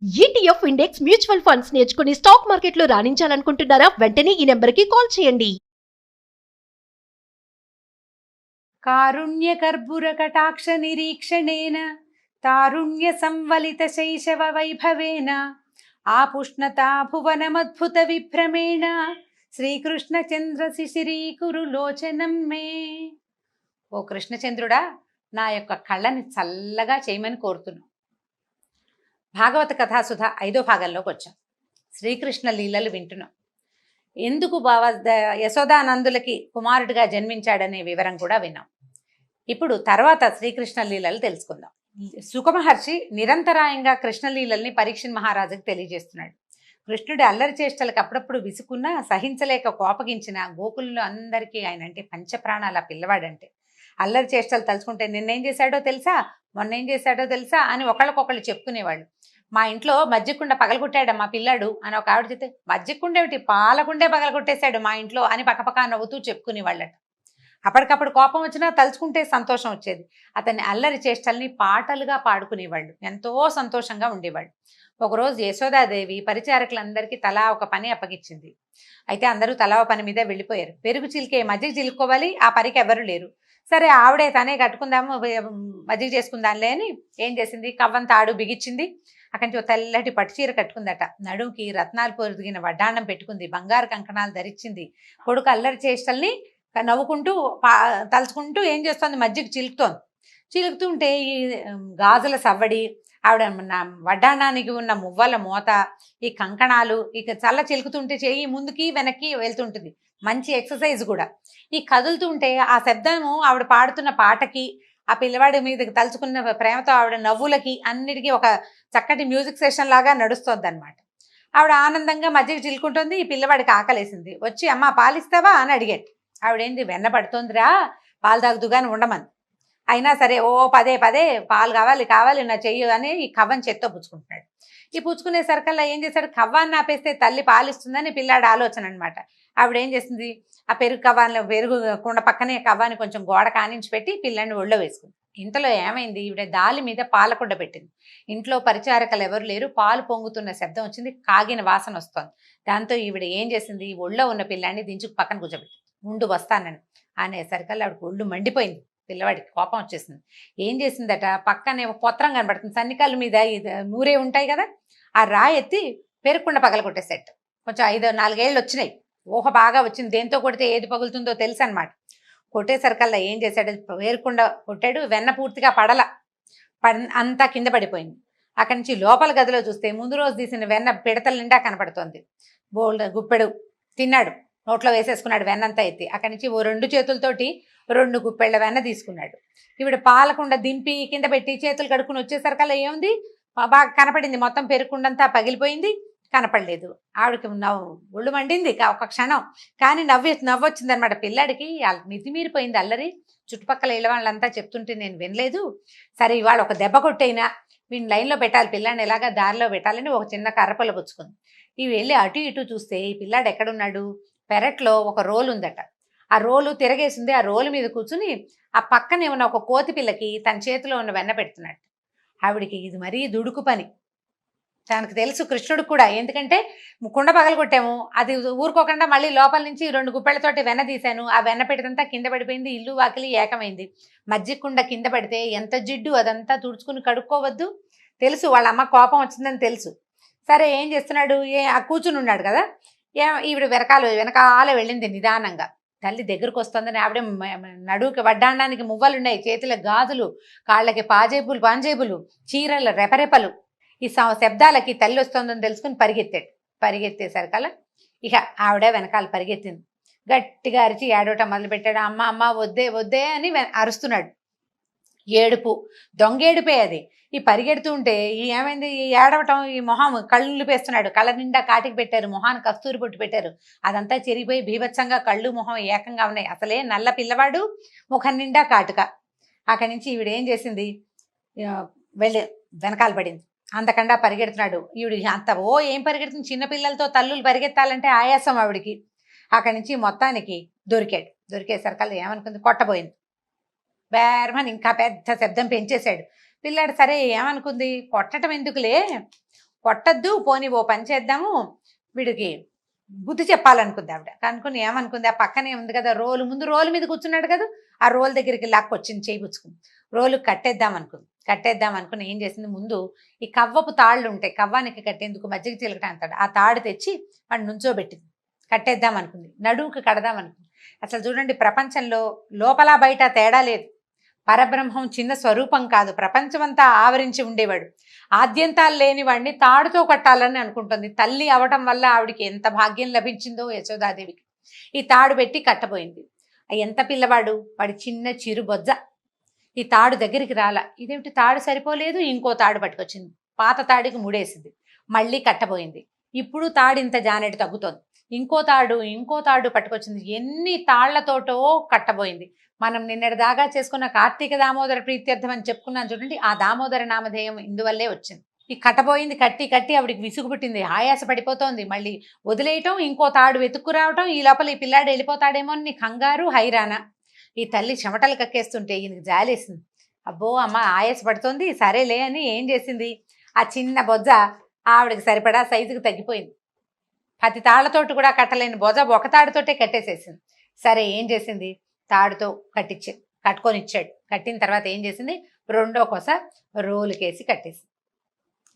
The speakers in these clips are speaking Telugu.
ఈటీఎఫ్ ఇండెక్స్ మ్యూచువల్ ఫండ్స్ నేర్చుకుని స్టాక్ మార్కెట్లో రాణించాలనుకుంటున్నారా? వెంటనే ఈ నెంబర్కి కాల్ చేయండి. కారుణ్య కర్బుర కటాక్ష నిరీక్షణేన తారుణ్య సంవలిత శైశవ వైభవేన ఆపుష్ణతా భువనమద్భుత విభ్రమేణ శ్రీకృష్ణ చంద్ర శిశిరీకురు లోచనం మే. ఓ కృష్ణచంద్రుడా, నా యొక్క కళ్ళని చల్లగా చేయమని కోరుతున్నాను. భాగవత కథాసుధ 5వ భాగంలోకి వచ్చాం. శ్రీకృష్ణ లీలలు వింటున్నాం. ఎందుకు యశోదానందులకి కుమారుడిగా జన్మించాడనే వివరం కూడా విన్నాం. ఇప్పుడు తర్వాత శ్రీకృష్ణ లీలలు తెలుసుకుందాం. సుఖమహర్షి నిరంతరాయంగా కృష్ణలీలల్ని పరీక్షణ్ మహారాజుకి తెలియజేస్తున్నాడు. కృష్ణుడి అల్లరి చేష్టలకు అప్పుడప్పుడు విసుకున్నా సహించలేక కోపగించిన గోకుల్లో అందరికీ ఆయన అంటే పంచప్రాణాల పిల్లవాడంటే. అల్లరి చేష్టలు తలుచుకుంటే నిన్నేం చేశాడో తెలుసా, మొన్నేం చేశాడో తెలుసా అని ఒకళ్ళకొకళ్ళు చెప్పుకునేవాళ్ళు. మా ఇంట్లో మజ్జిగకుండ పగలగొట్టాడు మా పిల్లాడు అని ఒక ఆవిడ చెప్తే, మజ్జిగకుండ ఏమిటి, పాలకుండే పగలగొట్టేశాడు మా ఇంట్లో అని పక్కపక్క నవ్వుతూ చెప్పుకునేవాళ్ళట. అప్పటికప్పుడు కోపం వచ్చినా తలుచుకుంటే సంతోషం వచ్చేది. అతన్ని అల్లరి చేష్టల్ని పాటలుగా పాడుకునేవాళ్ళు, ఎంతో సంతోషంగా ఉండేవాళ్ళు. ఒకరోజు యశోదాదేవి పరిచారకులందరికీ తలా ఒక పని అప్పగించింది. అయితే అందరూ తలా ఒక పని మీద వెళ్ళిపోయారు. పెరుగు చిలికే మజ్జిగ చిలుక్కోవాలి, ఆ పనికి ఎవరు లేరు. సరే ఆవిడే తనే కట్టుకుందాము, మజ్జిగ చేసుకుందాంలే అని ఏం చేసింది, కవ్వం తాడు బిగించింది. అక్కడి నుంచి తెల్లటి పట్టుచీర కట్టుకుందట. నడుముకి రత్నాలు పొదిగిన వడ్డాణం పెట్టుకుంది, బంగారు కంకణాలు ధరించింది. కొడుకు అల్లరి చేష్టల్ని నవ్వుకుంటూ తలుచుకుంటూ ఏం చేస్తోంది, మజ్జిగ చిలుకుతుంటే ఈ గాజుల సవ్వడి, ఆవిడ వడ్డాణానికి ఉన్న మువ్వల మోత, ఈ కంకణాలు ఇక చల్ల చిలుకుతుంటే చెయ్యి ముందుకి వెనక్కి వెళ్తుంటుంది. మంచి ఎక్సర్సైజ్ కూడా. ఈ కదులుతుంటే ఆ శబ్దము ఆవిడ పాడుతున్న పాటకి, ఆ పిల్లవాడి మీదకి తలుచుకున్న ప్రేమతో ఆవిడ నవ్వులకి అన్నిటికీ ఒక చక్కటి మ్యూజిక్ సెషన్ లాగా నడుస్తుంది అనమాట. ఆవిడ ఆనందంగా మజ్జిగ చిలుకుంటుంది. ఈ పిల్లవాడికి ఆకలేసింది. వచ్చి అమ్మ పాలిస్తావా అని అడిగాడు. ఆవిడేంది, వెన్న పడుతుందిరా, పాలు తాగుతుగాని ఉండమని. అయినా సరే ఓ పదే పదే పాలు కావాలి నా చెయ్యి అని ఈ కవ్వం చేత్తో పుచ్చుకుంటున్నాడు. ఈ పుచ్చుకునేసరికల్లా ఏం చేశాడు, కవ్వాన్ని ఆపేస్తే తల్లి పాలిస్తుందని పిల్లాడి ఆలోచన అనమాట. ఆవిడ ఏం చేసింది, ఆ పెరుగు కుండ పక్కనే కవ్వాన్ని కొంచెం గోడ కానించి పెట్టి పిల్లాడిని ఒళ్ళో వేసుకుంది. ఇంతలో ఏమైంది, ఈవిడ దాలి మీద పాలకుండ పెట్టింది. ఇంట్లో పరిచారకులు ఎవరు లేరు. పాలు పొంగుతున్న శబ్దం వచ్చింది, కాగిన వాసన వస్తోంది. దాంతో ఈవిడ ఏం చేసింది, ఒళ్ళో ఉన్న పిల్లాడిని దించుకు పక్కన కూర్చోబెట్టింది. ముందు వస్తానని అనేసరికల్లా ఆవిడకి ఒళ్ళు మండిపోయింది. పిల్లవాడికి కోపం వచ్చేసింది. ఏం చేసిందట, పక్కనే పొత్రం కనబడుతుంది, సన్నికాళ్ళ మీద నూరే ఉంటాయి కదా, ఆ రాయి ఎత్తి పెరుక్కుండ పగల కొట్టేసేట. కొంచెం 4 ఏళ్ళు వచ్చినాయి, ఊహ బాగా వచ్చింది. దేంతో కొడితే ఏది పగులుతుందో తెలుసు అనమాట. కొట్టేసరికల్లా ఏం చేశాడు, పేరుకుండా కొట్టాడు. వెన్న పూర్తిగా అంతా కింద పడిపోయింది. అక్కడి నుంచి లోపల గదిలో చూస్తే ముందు రోజు తీసిన వెన్న పిడతల నిండా కనపడుతోంది. బోల్డ్ గుప్పెడు తిన్నాడు, నోట్లో వేసేసుకున్నాడు వెన్నంతా ఎత్తి. అక్కడి నుంచి 2 చేతులతోటి 2 గుప్పెళ్ళ వెన్న తీసుకున్నాడు. ఈవిడ పాలకుండా దింపి కింద పెట్టి చేతులు కడుక్కుని వచ్చేసరికల్లా ఏముంది, బాగా కనపడింది. మొత్తం పెరుకుండంతా పగిలిపోయింది, కనపడలేదు. ఆవిడకి ఒళ్ళు మండింది ఒక క్షణం. కానీ నవ్వొచ్చింది అనమాట. పిల్లాడికి మితిమీరిపోయింది అల్లరి. చుట్టుపక్కల ఇళ్ళ వాళ్ళంతా చెప్తుంటే నేను వినలేదు. సరే ఇవాళ ఒక దెబ్బ కొట్టైనా వీడిని లైన్లో పెట్టాలి, పిల్లాడిని ఎలాగా దారిలో పెట్టాలని ఒక చిన్న కర్రపొల పుచ్చుకుంది. ఇవి వెళ్ళి అటు ఇటు చూస్తే ఈ పిల్లాడు ఎక్కడున్నాడు, పెరట్లో ఒక రోలు ఉందట. ఆ రోలు తిరగేసింది. ఆ రోలు మీద కూర్చుని ఆ పక్కనే ఉన్న ఒక కోతి పిల్లకి తన చేతిలో ఉన్న వెన్న పెడుతున్నాడు. ఆవిడికి ఇది మరీ దుడుకు పని. తనకు తెలుసు కృష్ణుడు కూడా, ఎందుకంటే కుండ పగలు కొట్టాము, అది ఊరుకోకుండా మళ్ళీ లోపల నుంచి 2 గుప్పెళ్లతోటి వెన్న తీశాను. ఆ వెన్న పెడితంతా కింద పడిపోయింది, ఇల్లు వాకిలి ఏకమైంది. మజ్జిగ కుండ కింద పడితే ఎంత జిడ్డు, అదంతా తుడుచుకుని కడుక్కోవద్దు తెలుసు. వాళ్ళ అమ్మ కోపం వచ్చిందని తెలుసు. సరే ఏం చేస్తున్నాడు, ఆ కూర్చుని ఉన్నాడు కదా, ఈవిడ వెనకాల వెళ్ళింది నిదానంగా. తల్లి దగ్గరకు వస్తుందని ఆవిడ నడువుకి వడ్డాణానికి మువ్వలున్నాయి, చేతులకు గాజులు, కాళ్ళకి పాంజేబులు, చీరల రెపరెపలు. ఈ శబ్దాలకి తల్లి వస్తుందని తెలుసుకుని పరిగెత్తేసరికల్లా ఇక ఆవిడ వెనకాల పరిగెత్తింది. గట్టిగా అరిచి ఏడవటం మొదలుపెట్టాడు. అమ్మ అమ్మ వద్దే వద్దే అని అరుస్తున్నాడు. ఏడుపు, దొంగేడుపే అది. ఈ పరిగెడుతూ ఉంటే ఏమైంది, ఈ ఏడవటం, ఈ మొహం కళ్ళు పేస్తున్నాడు. కళ్ళ నిండా కాటికి పెట్టారు, మొహాన్ని కస్తూరి పొట్టు పెట్టారు. అదంతా చెరిగిపోయి బీభత్సంగా కళ్ళు మొహం ఏకంగా ఉన్నాయి. అసలే నల్ల పిల్లవాడు, ముఖం నిండా కాటుక. అక్కడి నుంచి ఈవిడ ఏం చేసింది, వెళ్ళి వెనకాల పడింది. అంతకండా పరిగెడుతున్నాడు. ఈవిడ ఏం పరిగెడుతుంది, చిన్నపిల్లలతో తల్లులు పరిగెత్తాలంటే ఆయాసం ఆవిడికి. అక్కడి నుంచి మొత్తానికి దొరికేసరికల్లా ఏమనుకుంది, కొట్టబోయింది. బేరమని ఇంకా పెద్ద శబ్దం పెంచేశాడు. పిల్లాడు సరే ఏమనుకుంది, కొట్టడం ఎందుకులే, కొట్టద్దు, పోనీ ఓ పని చేద్దాము, వీడికి బుద్ధి చెప్పాలనుకుంది ఆవిడ. కనుకొని ఏమనుకుంది, ఆ పక్కనే ఉంది కదా రోలు, ముందు రోలు మీద కూర్చున్నాడు కదా, ఆ రోలు దగ్గరికి లాక్కొచ్చింది, చేయి పుచ్చుకుంది. రోలు కట్టేద్దాం అనుకుని ఏం చేసింది, ముందు ఈ కవ్వపు తాళ్ళు ఉంటాయి, కవ్వానికి కట్టేందుకు మజ్జిగ చిలకట అంటాడు, ఆ తాడు తెచ్చి వాడిని నుంచోబెట్టింది. కట్టేద్దాం అనుకుంది, నడువుకి కడదాం అనుకుంది. అసలు చూడండి, ప్రపంచంలో లోపల బయట తేడా లేదు. పరబ్రహ్మం చిన్న స్వరూపం కాదు, ప్రపంచమంతా ఆవరించి ఉండేవాడు. ఆద్యంతాలు లేని వాడిని తాడుతో కట్టాలని అనుకుంటుంది. తల్లి అవటం వల్ల ఆవిడికి ఎంత భాగ్యం లభించిందో యశోదాదేవికి. ఈ తాడు పెట్టి కట్టబోయింది. ఎంత పిల్లవాడు, వాడి చిన్న చిరు బొజ్జ. ఈ తాడు దగ్గరికి రాలా. ఇదేమిటి తాడు సరిపోలేదు, ఇంకో తాడు పట్టుకొచ్చింది, పాత తాడికి ముడేసింది, మళ్ళీ కట్టబోయింది. ఇప్పుడు తాడు ఇంత జానెడు తగ్గుతోంది, ఇంకో తాడు పట్టుకొచ్చింది. ఎన్ని తాళ్లతోటో కట్టబోయింది. మనం నిన్నటి దాకా చేసుకున్న కార్తీక దామోదర ప్రీత్యర్థం అని చెప్పుకున్నాం చూడండి, ఆ దామోదర నామధేయం ఇందువల్లే వచ్చింది. ఈ కట్టబోయింది, కట్టి ఆవిడికి విసుగు పుట్టింది, ఆయాస పడిపోతోంది. మళ్ళీ వదిలేయటం, ఇంకో తాడు వెతుక్కురావటం, ఈ లోపల ఈ పిల్లాడు వెళ్ళిపోతాడేమో అని కంగారు, హైరాణ. ఈ తల్లి చెమటలు కక్కేస్తుంటే ఈయనకి జాలేసింది. అబ్బో అమ్మ ఆయాస పడుతోంది, సరేలే అని ఏం చేసింది, ఆ చిన్న బొజ్జ ఆవిడకి సరిపడా సైజుకి తగ్గిపోయింది. 10 తాళ్లతోటి కూడా కట్టలేని బొజ్జ ఒక తాడుతోటే కట్టేసేసింది. సరే ఏం చేసింది, తాడుతో కట్టుకొని ఇచ్చాడు. కట్టిన తర్వాత ఏం చేసింది, రెండో కొస రోలుకేసి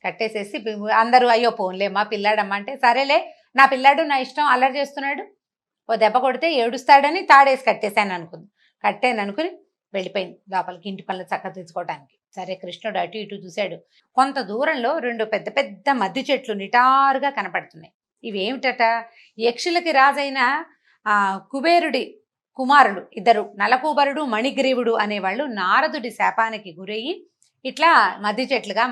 కట్టేసేసి అందరూ అయ్యో పోన్లేమ్మా పిల్లాడమ్మా అంటే, సరేలే నా పిల్లాడు నా ఇష్టం, అల్లరి చేస్తున్నాడు, ఓ దెబ్బ కొడితే ఏడుస్తాడని తాడేసి కట్టాననుకుని వెళ్ళిపోయింది లోపలికి, ఇంటి పనులు చక్క తీసుకోవడానికి. సరే కృష్ణుడు అటు ఇటు చూశాడు. కొంత దూరంలో 2 పెద్ద పెద్ద మద్ది చెట్లు నిటారుగా కనపడుతున్నాయి. ఇవేమిటట, యక్షులకి రాజైన కుబేరుడి కుమారుడు ఇద్దరు, నలకూబరుడు మణిగ్రీవుడు అనేవాళ్ళు నారదుడి శాపానికి గురయ్యి ఇట్లా మద్ది చెట్లుగా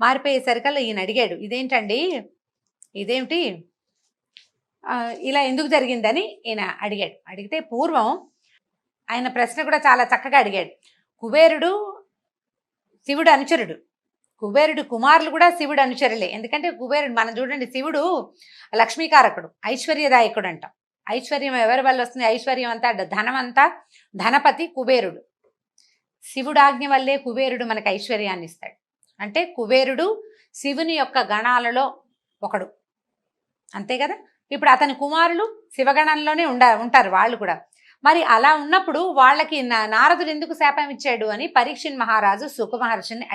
మారిపోయేసరికల్లా ఈయన అడిగాడు, ఇదేంటండి, ఇదేమిటి ఇలా ఎందుకు జరిగిందని ఈయన అడిగాడు. అడిగితే పూర్వం ఆయన ప్రశ్న కూడా చాలా చక్కగా అడిగాడు. కుబేరుడు శివుడు అనుచరుడు, కుబేరుడు కుమారులు కూడా శివుడు అనుచరులే. ఎందుకంటే కుబేరుడు మనం చూడండి, శివుడు లక్ష్మీకారకుడు, ఐశ్వర్యదాయకుడు అంటాం. ఐశ్వర్యం ఎవరి వల్ల వస్తుంది, ఐశ్వర్యం అంతా ధనమంతా ధనపతి కుబేరుడు. శివుడాజ్ఞ వల్లే కుబేరుడు మనకు ఐశ్వర్యాన్ని ఇస్తాడు. అంటే కుబేరుడు శివుని యొక్క గణాలలో ఒకడు, అంతే కదా. ఇప్పుడు అతని కుమారులు శివగణంలోనే ఉంటారు వాళ్ళు కూడా. మరి అలా ఉన్నప్పుడు వాళ్ళకి నారదుడు ఎందుకు శాపం ఇచ్చాడు అని పరీక్షిన్ మహారాజు సుఖ మహర్షిని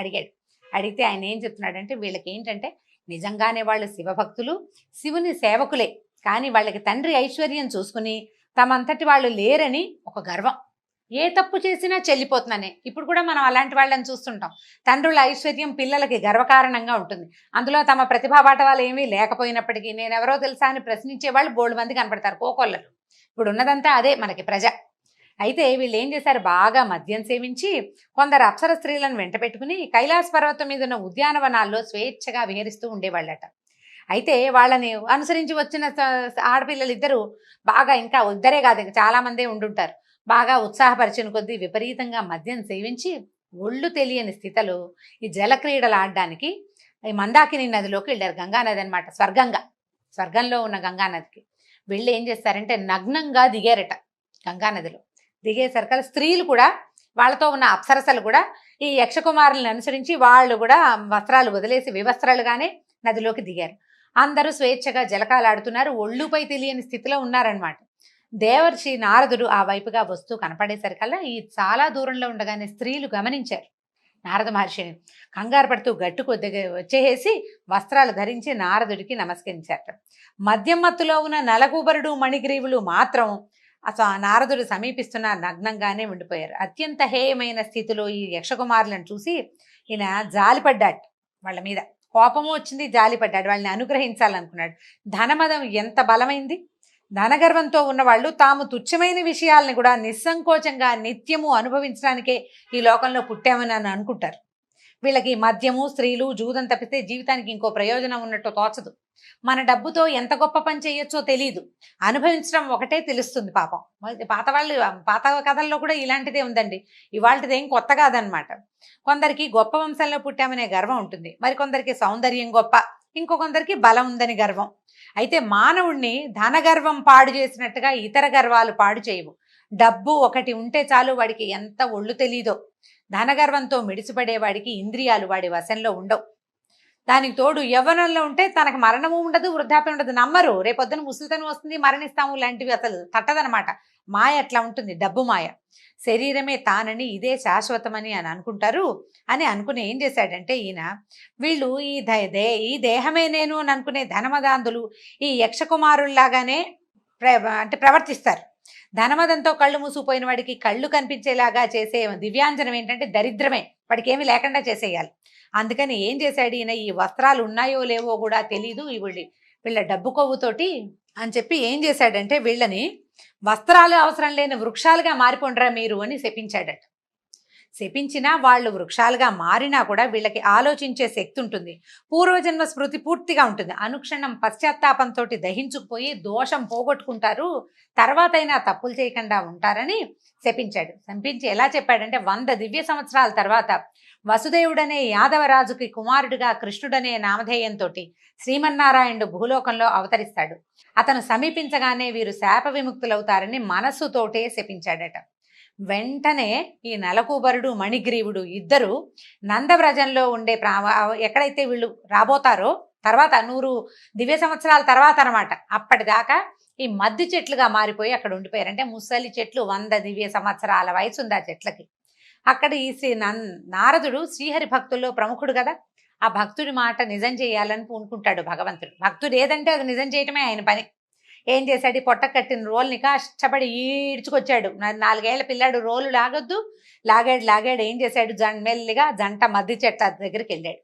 అడిగితే ఆయన ఏం చెప్తున్నాడంటే, వీళ్ళకి ఏంటంటే నిజంగానే వాళ్ళు శివభక్తులు, శివుని సేవకులే, కానీ వాళ్ళకి తండ్రి ఐశ్వర్యం చూసుకుని తమంతటి వాళ్ళు లేరని ఒక గర్వం. ఏ తప్పు చేసినా చెల్లిపోతున్నానే. ఇప్పుడు కూడా మనం అలాంటి వాళ్ళని చూస్తుంటాం. తండ్రుల ఐశ్వర్యం పిల్లలకి గర్వకారణంగా ఉంటుంది. అందులో తమ ప్రతిభా పాఠవాలు ఏమీ లేకపోయినప్పటికీ నేనెవరో తెలుసా అని ప్రశ్నించే వాళ్ళు బోల్డ్ మంది కనపడతారు, కోకొల్లలు. ఇప్పుడు ఉన్నదంతా అదే మనకి ప్రజ. అయితే వీళ్ళు ఏం చేశారు, బాగా మద్యం సేవించి కొందరు అప్సర స్త్రీలను వెంట పెట్టుకుని కైలాస పర్వతం మీద ఉన్న ఉద్యానవనాల్లో స్వేచ్ఛగా విహరిస్తూ ఉండేవాళ్ళట. అయితే వాళ్ళని అనుసరించి వచ్చిన ఆడపిల్లలు ఇద్దరు బాగా, ఇంకా ఇద్దరే కాదు ఇంకా చాలా మందే ఉండుంటారు, బాగా ఉత్సాహపరిచిన కొద్దీ విపరీతంగా మద్యం సేవించి ఒళ్ళు తెలియని స్థితిలో ఈ జలక్రీడలు ఆడడానికి ఈ మందాకిని నదిలోకి వెళ్ళారు. గంగానది అనమాట, స్వర్గంలో ఉన్న గంగానదికి వెళ్ళి ఏం చేస్తారంటే నగ్నంగా దిగారట. గంగానదిలో దిగేసరికి స్త్రీలు కూడా, వాళ్ళతో ఉన్న అప్సరసలు కూడా ఈ యక్షకుమారులను అనుసరించి వాళ్ళు కూడా వస్త్రాలు వదిలేసి వివస్త్రాలుగానే నదిలోకి దిగారు. అందరూ స్వేచ్ఛగా జలకాలాడుతున్నారు, ఒళ్ళుపై తెలియని స్థితిలో ఉన్నారనమాట. దేవర్షి నారదుడు ఆ వైపుగా వస్తూ కనపడేసరికల్లా ఈ చాలా దూరంలో ఉండగానే స్త్రీలు గమనించారు నారద మహర్షిని. కంగారు పడుతూ గట్టుకు వచ్చేసి వస్త్రాలు ధరించి నారదుడికి నమస్కరించారట. మద్యం మత్తులో ఉన్న నలకూబరుడు మణిగ్రీవులు మాత్రం అసలు నారదుడు సమీపిస్తున్న నగ్నంగానే ఉండిపోయారు. అత్యంత హేయమైన స్థితిలో ఈ యక్షకుమారులను చూసి ఈయన జాలిపడ్డాడు, వాళ్ళ మీద కోపము వచ్చింది, జాలిపడ్డాడు, వాళ్ళని అనుగ్రహించాలనుకున్నాడు. ధనమదం ఎంత బలమైంది. ధనగర్వంతో ఉన్నవాళ్ళు తాము తుచ్చమైన విషయాలని కూడా నిస్సంకోచంగా నిత్యము అనుభవించడానికే ఈ లోకంలో పుట్టామని అని అనుకుంటారు. వీళ్ళకి మద్యము, స్త్రీలు, జూదం తప్పితే జీవితానికి ఇంకో ప్రయోజనం ఉన్నట్టు తోచదు. మన డబ్బుతో ఎంత గొప్ప పని చేయొచ్చో తెలియదు, అనుభవించడం ఒకటే తెలుస్తుంది. పాపం పాత కథల్లో కూడా ఇలాంటిదే ఉందండి, ఇవాళదేం కొత్త కాదనమాట. కొందరికి గొప్ప వంశంలో పుట్టామనే గర్వం ఉంటుంది, మరి కొందరికి సౌందర్యం గొప్ప, ఇంకొందరికి బలం ఉందని గర్వం. అయితే మానవుణ్ణి ధనగర్వం పాడు చేసినట్టుగా ఇతర గర్వాలు పాడు చేయవు. డబ్బు ఒకటి ఉంటే చాలు వాడికి ఎంత ఒళ్ళు తెలీదో. ధనగర్వంతో మిడిసిపడేవాడికి ఇంద్రియాలు వాడి వశంలో ఉండవు. దానికి తోడు యవ్వనంలో ఉంటే తనకు మరణము ఉండదు, వృద్ధాప్యం ఉండదు. నమ్మరు, రేపొద్దున ముసలితనం వస్తుంది, మరణిస్తాము లాంటివి అసలు తట్టదనమాట. మాయ అట్లా ఉంటుంది, డబ్బు మాయ. శరీరమే తానని, ఇదే శాశ్వతమని అని అనుకుంటారు. అని అనుకుని ఏం చేశాడంటే ఈయన, వీళ్ళు ఈ దేహమే నేను అని అనుకునే ధనమదాంధులు ఈ యక్షకుమారుల్లాగానే ప్రవర్తిస్తారు. ధనమదంతో కళ్ళు మూసుకుపోయిన వాడికి కళ్ళు కనిపించేలాగా చేసే దివ్యాంజనం ఏంటంటే దరిద్రమే, వాడికి ఏమీ లేకుండా చేసేయాలి. అందుకని ఏం చేశాడు ఈయన, ఈ వస్త్రాలు ఉన్నాయో లేవో కూడా తెలీదు వీళ్ళ డబ్బు కొవ్వుతోటి అని చెప్పి ఏం చేశాడంటే వీళ్ళని వస్త్రాలు అవసరం లేని వృక్షాలుగా మారిపోండ్రా మీరు అని శపించాడట. శపించినా వాళ్ళు వృక్షాలుగా మారినా కూడా వీళ్ళకి ఆలోచించే శక్తి ఉంటుంది, పూర్వజన్మ స్మృతి పూర్తిగా ఉంటుంది. అనుక్షణం పశ్చాత్తాపంతో దహించుకుపోయి దోషం పోగొట్టుకుంటారు, తర్వాత అయినా తప్పులు చేయకుండా ఉంటారని శపించాడు. శపించి ఎలా చెప్పాడంటే 100 దివ్య సంవత్సరాల తర్వాత వసుదేవుడనే యాదవరాజుకి కుమారుడిగా కృష్ణుడనే నామధేయంతో శ్రీమన్నారాయణుడు భూలోకంలో అవతరిస్తాడు. అతను సమీపించగానే వీరు శాప విముక్తులవుతారని మనస్సుతోటే శపించాడట. వెంటనే ఈ నలకూబరుడు మణిగ్రీవుడు ఇద్దరు నందవ్రజంలో ఉండే ఎక్కడైతే వీళ్ళు రాబోతారో తర్వాత 100 దివ్య సంవత్సరాల తర్వాత అనమాట, అప్పటిదాకా ఈ మద్ది చెట్లుగా మారిపోయి అక్కడ ఉండిపోయారు. అంటే ముసలి చెట్లు, 100 దివ్య సంవత్సరాల వయసు ఉంది ఆ చెట్లకి. అక్కడ ఈ నారదుడు శ్రీహరి భక్తుల్లో ప్రముఖుడు కదా, ఆ భక్తుడి మాట నిజం చేయాలని పూనుకుంటాడు భగవంతుడు. భక్తుడు ఏదంటే అది నిజం చేయటమే ఆయన పని. ఏం చేశాడు, పొట్ట కట్టిన రోల్ని కష్టపడి ఈడ్చుకొచ్చాడు. 4 ఏళ్ల పిల్లాడు రోలు లాగాడు. ఏం చేశాడు, మెల్లిగా జంట మద్ది చెట్ల దగ్గరికి వెళ్ళాడు.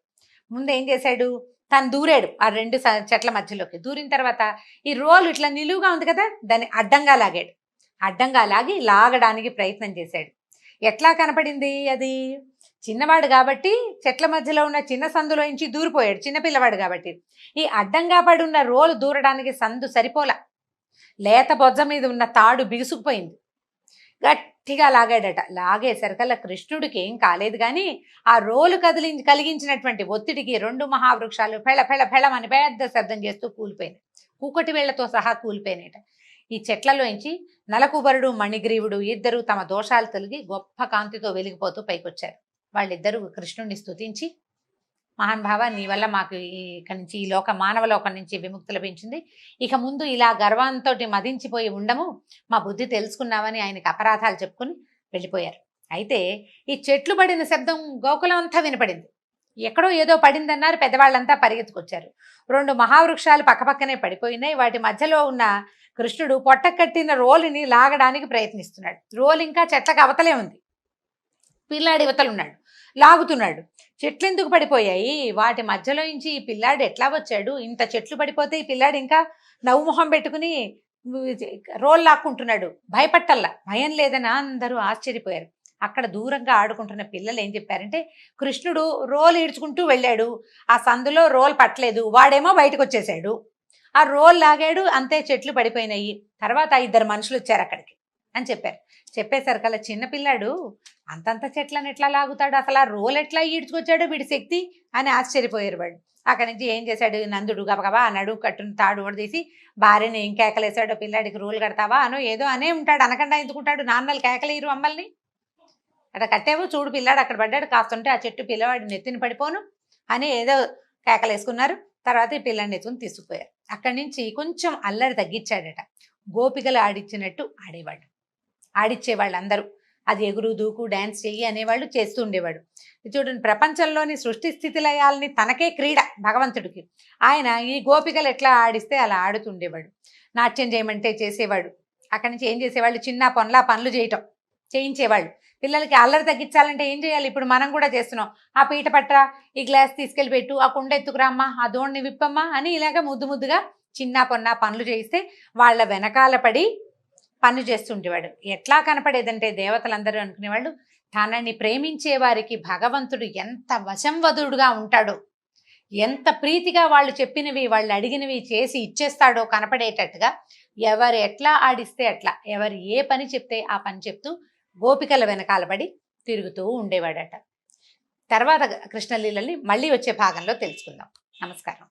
ముందు ఏం చేశాడు, తను దూరాడు ఆ 2 చెట్ల మధ్యలోకి. దూరిన తర్వాత ఈ రోలు ఇట్లా నిలువుగా ఉంది కదా, దాన్ని అడ్డంగా లాగాడు. అడ్డంగా లాగడానికి ప్రయత్నం చేశాడు. ఎట్లా కనపడింది, అది చిన్నవాడు కాబట్టి చెట్ల మధ్యలో ఉన్న చిన్న సందులోంచి దూరిపోయాడు, చిన్నపిల్లవాడు కాబట్టి. ఈ అడ్డంగా పడి ఉన్న రోలు దూరడానికి సందు సరిపోలా, లేత బొజ్జ మీద ఉన్న తాడు బిగుసుకుపోయింది. గట్టిగా లాగాడట. లాగేసరికల్లా కృష్ణుడికి ఏం కాలేదు, కానీ ఆ రోలు కలిగించినటువంటి ఒత్తిడికి 2 మహావృక్షాలు ఫెళమని పెద్ద శబ్దం చేస్తూ కూలిపోయింది. కూకటి వేళ్లతో సహా కూలిపోయినట. ఈ చెట్లలోంచి నలకుబరుడు మణిగ్రీవుడు ఇద్దరు తమ దోషాలు తొలగి గొప్ప కాంతితో వెలిగిపోతూ పైకొచ్చారు. వాళ్ళిద్దరూ కృష్ణుడిని స్తుతించి, మహానుభావ, నీ వల్ల మాకు ఇక్కడి నుంచి ఈ మానవ లోకం నుంచి విముక్తి లభించింది, ఇక ముందు ఇలా గర్వంతో మదించిపోయి ఉండము, మా బుద్ధి తెలుసుకున్నామని ఆయనకి అపరాధాలు చెప్పుకుని వెళ్ళిపోయారు. అయితే ఈ చెట్లు పడిన శబ్దం గోకులం అంతా వినపడింది. ఎక్కడో ఏదో పడిందన్నారు, పెద్దవాళ్ళంతా పరిగెత్తుకొచ్చారు. 2 మహావృక్షాలు పక్కపక్కనే పడిపోయినాయి. వాటి మధ్యలో ఉన్న కృష్ణుడు పొట్ట కట్టిన రోలుని లాగడానికి ప్రయత్నిస్తున్నాడు. రోలు ఇంకా చెట్లకు అవతలే ఉంది, పిల్లాడి ఇవతలున్నాడు, లాగుతున్నాడు. చెట్లు ఎందుకు పడిపోయాయి, వాటి మధ్యలో నుంచి ఈ పిల్లాడు ఎట్లా వచ్చాడు, ఇంత చెట్లు పడిపోతే ఈ పిల్లాడు ఇంకా నవ్వు మొహం పెట్టుకుని రోల్ లాక్కుంటున్నాడు, భయపట్టల్లా, భయం లేదని అందరూ ఆశ్చర్యపోయారు. అక్కడ దూరంగా ఆడుకుంటున్న పిల్లలు ఏం చెప్పారంటే, కృష్ణుడు రోల్ ఈడ్చుకుంటూ వెళ్ళాడు, ఆ సందులో రోల్ పట్టలేదు, వాడేమో బయటకు వచ్చేసాడు, ఆ రోల్ లాగాడు, అంతే చెట్లు పడిపోయినాయి. తర్వాత 2 మనుషులు వచ్చారు అక్కడికి అని చెప్పారు. చెప్పేసరికల్లా చిన్నపిల్లాడు అంతంత చెట్లను ఎట్లా లాగుతాడు, అసలు ఆ రోల్ ఎట్లా ఈడ్చుకొచ్చాడు వీడి శక్తి అని ఆశ్చర్యపోయారు వాళ్ళు. అక్కడి నుంచి ఏం చేశాడు, నందుడు గబగబా నడువు కట్టును తాడు తీసి భార్యని ఏం కేకలేసాడో, పిల్లాడికి రోల్ కడతావా అనో ఏదో అనే ఉంటాడు, అనకుండా ఎందుకుంటాడు, నాన్నలు కేకలేరు అమ్మల్ని, అట్లా కట్టావు చూడు పిల్లాడు అక్కడ పడ్డాడు, కాస్తుంటే ఆ చెట్టు పిల్లవాడి నెత్తిని పడిపోను అని ఏదో కేకలేసుకున్నారు. తర్వాత ఈ పిల్లాడిని ఎత్తుకుని తీసుకుపోయారు. అక్కడి నుంచి కొంచెం అల్లరి తగ్గించాడట. గోపికలు ఆడిచ్చినట్టు ఆడిచ్చేవాళ్ళు అందరూ. అది ఎగురు దూకు డ్యాన్స్ చెయ్యి అనేవాళ్ళు, చేస్తూ ఉండేవాడు. చూడండి, ప్రపంచంలోని సృష్టి స్థితి లయాల్ని తనకే క్రీడ భగవంతుడికి. ఆయన ఈ గోపికలు ఎట్లా ఆడిస్తే అలా ఆడుతుండేవాడు. నాట్యం చేయమంటే చేసేవాడు. అక్కడి నుంచి ఏం చేసేవాళ్ళు, చిన్న పనులు చేయించేవాళ్ళు. పిల్లలకి అల్లరి తగ్గించాలంటే ఏం చేయాలి, ఇప్పుడు మనం కూడా చేస్తున్నాం. ఆ పీట పట్రా, ఈ గ్లాస్ తీసుకెళ్ళి పెట్టు, ఆ కుండ ఎత్తుకురామ్మా, ఆ దోణ్ణి విప్పమ్మా అని ఇలాగ ముద్దుగా చిన్న పనులు చేయిస్తే వాళ్ళ వెనకాల పడి పన్ను చేస్తుండేవాడు. ఎట్లా కనపడేదంటే దేవతలందరూ అనుకునేవాళ్ళు, తనని ప్రేమించే వారికి భగవంతుడు ఎంత వశంవదుడుగా ఉంటాడో, ఎంత ప్రీతిగా వాళ్ళు చెప్పినవి వాళ్ళు అడిగినవి చేసి ఇచ్చేస్తాడో కనపడేటట్టుగా, ఎవరు ఎట్లా ఆడిస్తే అట్లా, ఎవరు ఏ పని చెప్తే ఆ పని చెప్తూ గోపికల వెనకాల పడి తిరుగుతూ ఉండేవాడట. తర్వాత కృష్ణలీలని మళ్ళీ వచ్చే భాగంలో తెలుసుకుందాం. నమస్కారం.